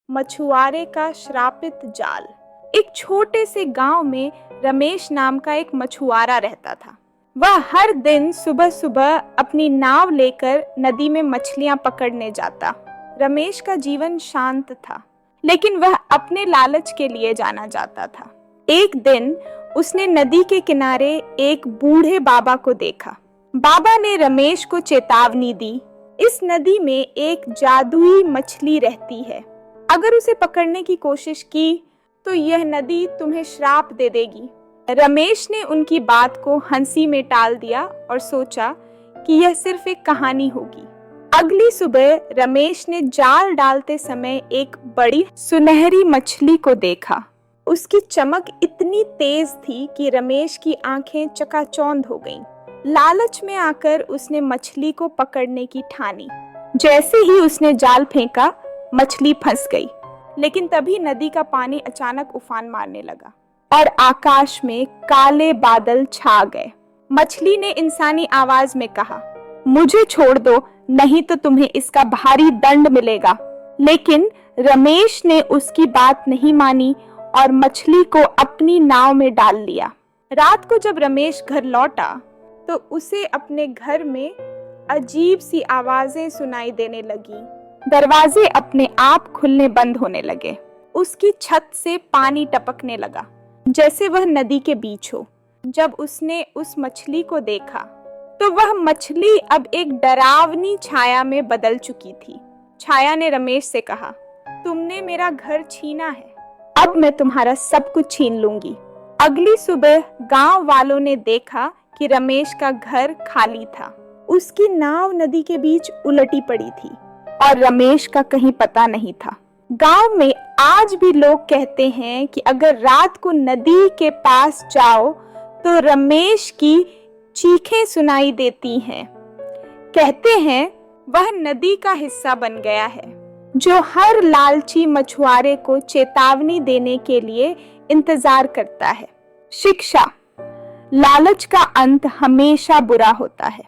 मछुआरे का श्रापित जाल। एक छोटे से गांव में रमेश नाम का एक मछुआरा रहता था। वह हर दिन सुबह सुबह अपनी नाव लेकर नदी में मछलियां पकड़ने जाता। रमेश का जीवन शांत था, लेकिन वह अपने लालच के लिए जाना जाता था। एक दिन उसने नदी के किनारे एक बूढ़े बाबा को देखा। बाबा ने रमेश को चेतावनी दी, इस नदी में एक जादुई मछली रहती है। अगर उसे पकड़ने की कोशिश की तो यह नदी तुम्हें श्राप दे देगी। रमेश ने उनकी बात को हंसी में टाल दिया और सोचा कि यह सिर्फ एक कहानी होगी। अगली सुबह रमेश ने जाल डालते समय एक बड़ी सुनहरी मछली को देखा। उसकी चमक इतनी तेज थी कि रमेश की आंखें चकाचौंध हो गईं। लालच में आकर उसने मछली को पकड़ने की ठानी। जैसे ही उसने जाल फेंका, मछली फंस गई। लेकिन तभी नदी का पानी अचानक उफान मारने लगा और आकाश में काले बादल छा गए। मछली ने इंसानी आवाज में कहा, मुझे छोड़ दो, नहीं तो तुम्हें इसका भारी दंड मिलेगा। लेकिन रमेश ने उसकी बात नहीं मानी और मछली को अपनी नाव में डाल लिया। रात को जब रमेश घर लौटा तो उसे अपने घर में अजीब सी आवाजें सुनाई देने लगी। दरवाजे अपने आप खुलने बंद होने लगे। उसकी छत से पानी टपकने लगा, जैसे वह नदी के बीच हो। जब उसने उस मछली को देखा तो वह मछली अब एक डरावनी छाया में बदल चुकी थी। छाया ने रमेश से कहा, तुमने मेरा घर छीना है, अब मैं तुम्हारा सब कुछ छीन लूंगी। अगली सुबह गांव वालों ने देखा कि रमेश का घर खाली था। उसकी नाव नदी के बीच उलटी पड़ी थी और रमेश का कहीं पता नहीं था। गांव में आज भी लोग कहते हैं कि अगर रात को नदी के पास जाओ तो रमेश की चीखें सुनाई देती हैं। कहते हैं वह नदी का हिस्सा बन गया है, जो हर लालची मछुआरे को चेतावनी देने के लिए इंतजार करता है। शिक्षा, लालच का अंत हमेशा बुरा होता है।